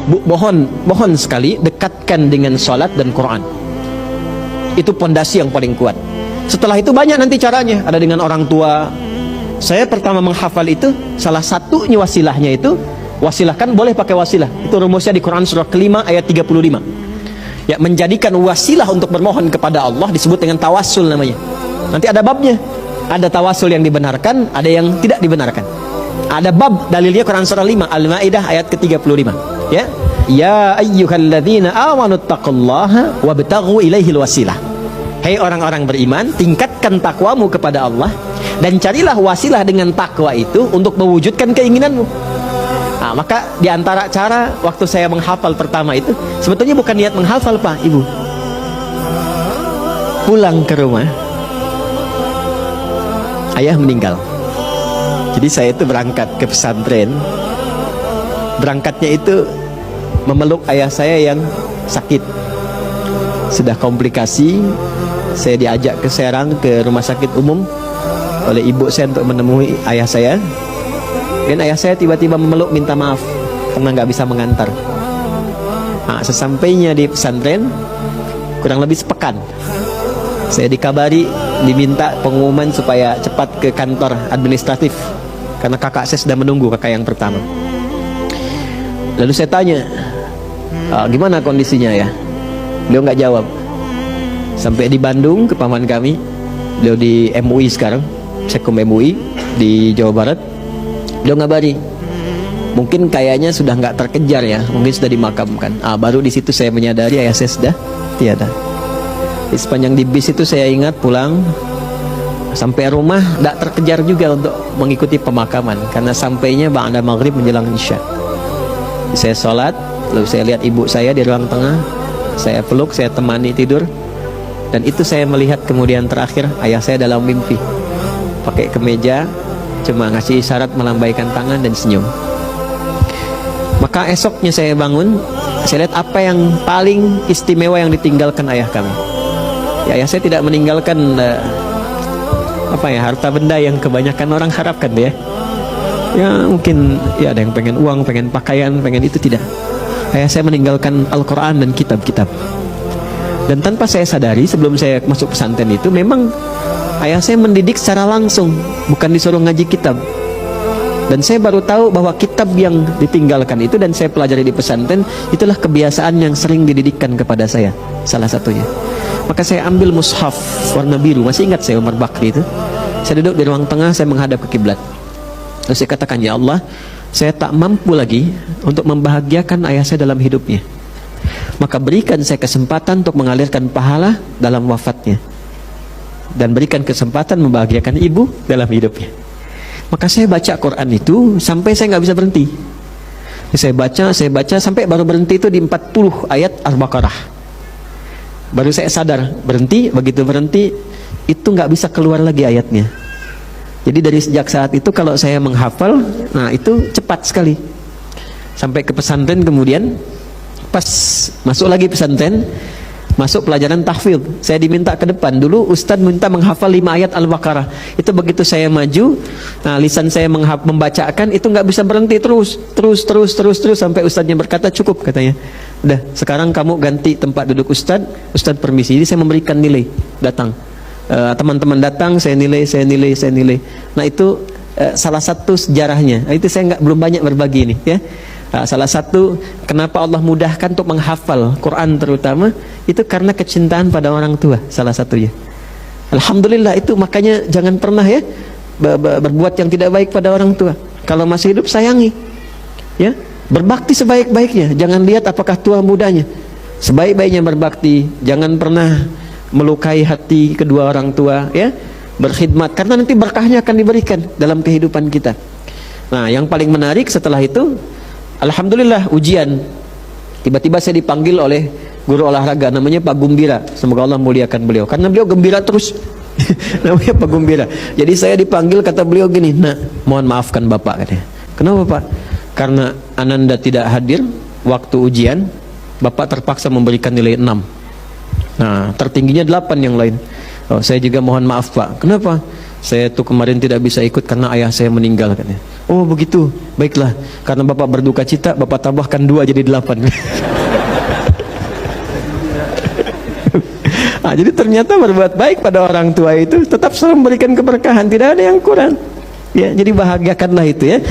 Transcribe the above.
mohon sekali dekatkan dengan salat dan Quran. Itu pondasi yang paling kuat. Setelah itu banyak nanti caranya. Ada dengan orang tua. Saya pertama menghafal itu, salah satunya wasilahnya itu, wasilah kan boleh pakai wasilah. Itu rumusnya di Quran surah kelima ayat 35. Ya, menjadikan wasilah untuk bermohon kepada Allah disebut dengan tawassul namanya. Nanti ada babnya. Ada tawassul yang dibenarkan, ada yang tidak dibenarkan. Ada bab dalilnya Quran surah 5 Al-Maidah ayat ke-35. Ya. Ya ayyuhalladzina amanu taqullaha wabtaghu ilaihil wasilah. Hai orang-orang beriman, tingkatkan takwamu kepada Allah dan carilah wasilah dengan takwa itu untuk mewujudkan keinginanmu. Nah, maka diantara cara waktu saya menghafal pertama itu, sebetulnya bukan niat menghafal Pak, Ibu. Pulang ke rumah, ayah meninggal. Jadi saya itu berangkat ke pesantren. Berangkatnya itu memeluk ayah saya yang sakit, sudah komplikasi. Saya diajak ke Serang, ke rumah sakit umum oleh ibu saya untuk menemui ayah saya. Dan ayah saya tiba-tiba memeluk minta maaf karena nggak bisa mengantar. Nah, sesampainya di pesantren kurang lebih sepekan, saya dikabari diminta pengumuman supaya cepat ke kantor administratif karena kakak saya sedang menunggu, kakak yang pertama. Lalu saya tanya, gimana kondisinya ya? Beliau nggak jawab. Sampai di Bandung ke paman kami, beliau di MUI sekarang, Sekum MUI di Jawa Barat. Beliau ngabari, mungkin kayaknya sudah nggak terkejar ya, mungkin sudah dimakamkan. Baru di situ saya menyadari ayah saya sudah tiada. Di sepanjang di bis itu saya ingat pulang sampai rumah tidak terkejar juga untuk mengikuti pemakaman karena sampainya ba'da maghrib menjelang isya. Saya sholat, lalu saya lihat ibu saya di ruang tengah, saya peluk, saya temani tidur. Dan itu saya melihat kemudian terakhir ayah saya dalam mimpi, pakai kemeja, cuma ngasih isyarat melambaikan tangan dan senyum. Maka esoknya saya bangun, saya lihat apa yang paling istimewa yang ditinggalkan ayah kami. Ya, ayah saya tidak meninggalkan harta benda yang kebanyakan orang harapkan ya. Ya mungkin ya ada yang pengen uang, pengen pakaian, pengen itu, tidak. Ayah saya meninggalkan Al-Quran dan kitab-kitab. Dan tanpa saya sadari sebelum saya masuk pesantren itu, memang ayah saya mendidik secara langsung, bukan disuruh ngaji kitab. Dan saya baru tahu bahwa kitab yang ditinggalkan itu dan saya pelajari di pesantren, itulah kebiasaan yang sering dididikkan kepada saya, salah satunya. Maka saya ambil mushaf warna biru, masih ingat saya Umar Bakri itu. Saya duduk di ruang tengah, saya menghadap ke kiblat. Lalu saya katakan, ya Allah, saya tak mampu lagi untuk membahagiakan ayah saya dalam hidupnya. Maka berikan saya kesempatan untuk mengalirkan pahala dalam wafatnya, dan berikan kesempatan membahagiakan ibu dalam hidupnya. Maka saya baca Quran itu sampai saya nggak bisa berhenti. Saya baca sampai baru berhenti itu di 40 ayat Al-Baqarah. Baru saya sadar berhenti. Begitu berhenti itu nggak bisa keluar lagi ayatnya. Jadi dari sejak saat itu kalau saya menghafal, nah itu cepat sekali. Sampai ke pesantren kemudian, pas masuk lagi pesantren, masuk pelajaran tahfidz, saya diminta ke depan. Dulu Ustadz minta menghafal 5 ayat Al-Baqarah. Itu begitu saya maju, nah lisan saya membacakan itu nggak bisa berhenti, terus sampai Ustadznya berkata cukup, katanya. Udah, sekarang kamu ganti tempat duduk Ustadz. Ustadz permisi. Jadi saya memberikan nilai, datang. Teman-teman datang, saya nilai. Nah itu salah satu sejarahnya. Nah, itu saya belum banyak berbagi ini ya. Salah satu kenapa Allah mudahkan untuk menghafal Quran terutama itu karena kecintaan pada orang tua, salah satunya. Alhamdulillah itu, makanya jangan pernah ya berbuat yang tidak baik pada orang tua. Kalau masih hidup sayangi, ya, berbakti sebaik-baiknya. Jangan lihat apakah tua mudanya, sebaik-baiknya berbakti. Jangan pernah melukai hati kedua orang tua, ya, berkhidmat karena nanti berkahnya akan diberikan dalam kehidupan kita. Nah, yang paling menarik setelah itu, alhamdulillah ujian. Tiba-tiba saya dipanggil oleh guru olahraga namanya Pak Gumbira. Semoga Allah muliakan beliau karena beliau gembira terus. Namanya Pak Gumbira. Jadi saya dipanggil, kata beliau gini, "Nah, mohon maafkan Bapak," katanya. "Kenapa, Pak?" "Karena Ananda tidak hadir waktu ujian, Bapak terpaksa memberikan nilai 6. Nah, tertingginya 8 yang lain." "Oh, saya juga mohon maaf, Pak." "Kenapa?" "Saya tuh kemarin tidak bisa ikut karena ayah saya meninggal," katanya. Oh begitu, baiklah. Karena bapak berduka cita, bapak tambahkan 2 jadi 8. Nah, jadi ternyata berbuat baik pada orang tua itu tetap selalu memberikan keberkahan, tidak ada yang kurang. Ya, jadi bahagiakanlah itu ya.